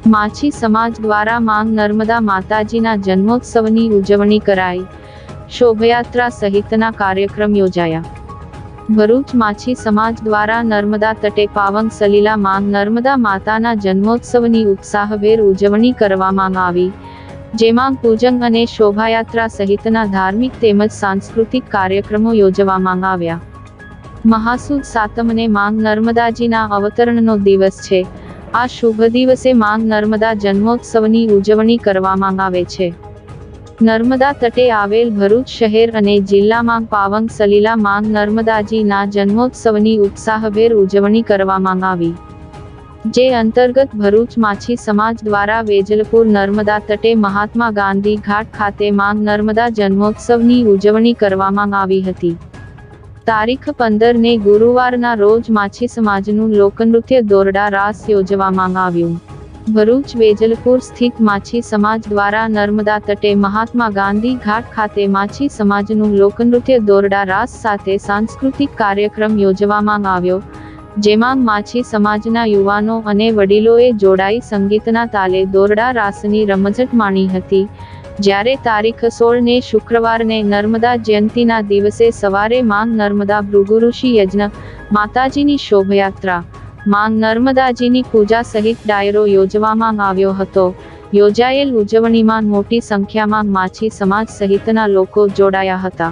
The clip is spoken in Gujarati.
માછી સમાજ દ્વારા માંગ નર્મદા માતાજીના જન્મોત્સવની ઉજવણી કરાઈ. શોભાયાત્રા સહિતના કાર્યક્રમ યોજાયા. ભરૂચ માછી સમાજ દ્વારા નર્મદા તટે પાવન સલીલા માંગ નર્મદા માતાના જન્મોત્સવની ઉત્સાહભેર ઉજવણી કરવામાં આવી, જેમાં પૂજન અને શોભાયાત્રા સહિતના ધાર્મિક તેમજ સાંસ્કૃતિક કાર્યક્રમો યોજવામાં આવ્યા. મહાસુદ સાતમને માંગ નર્મદાજીના અવતરણનો દિવસ છે. આ શુભ દિવસે માંગ નર્મદા જન્મોત્સવની ઉજવણી કરવામાં આવે છે. નર્મદા તટે આવેલ ભરૂચ શહેર અને જિલ્લામાં પાવન સલીલા માંગ નર્મદાજીના જન્મોત્સવની ઉત્સાહભેર ઉજવણી કરવામાં આવી, જે અંતર્ગત ભરૂચ માછી સમાજ દ્વારા વેજલપુર નર્મદા તટે મહાત્મા ગાંધી ઘાટ ખાતે માંગ નર્મદા જન્મોત્સવની ઉજવણી કરવામાં આવી હતી. તારીખ 15 ને ગુરુવારના રોજ માછી સમાજનું લોકનૃત્ય દોરડા રાસ યોજવામાં આવ્યું. ભરૂચ વેજલપુર સ્થિત માછી સમાજ દ્વારા નર્મદા તટે મહાત્મા ગાંધી ઘાટ ખાતે માછી સમાજનું લોકનૃત્ય દોરડા રાસ સાથે સાંસ્કૃતિક કાર્યક્રમ યોજવામાં આવ્યો, જેમાં માછી સમાજના યુવાનો અને વડીલોએ જોડાઈ સંગીતના તાલે દોરડા રાસની રમઝટ માણી હતી. જ્યારે તારીખ 16 ને શુક્રવારને નર્મદા જયંતીના દિવસે સવારે માંગ નર્મદા ભૃગુઋષિ યજ્ઞ, માતાજીની શોભાયાત્રા, માંગ નર્મદાજીની પૂજા સહિત ડાયરો યોજવામાં આવ્યો હતો. યોજાયેલ ઉજવણીમાં મોટી સંખ્યામાં માછી સમાજ સહિતના લોકો જોડાયા હતા.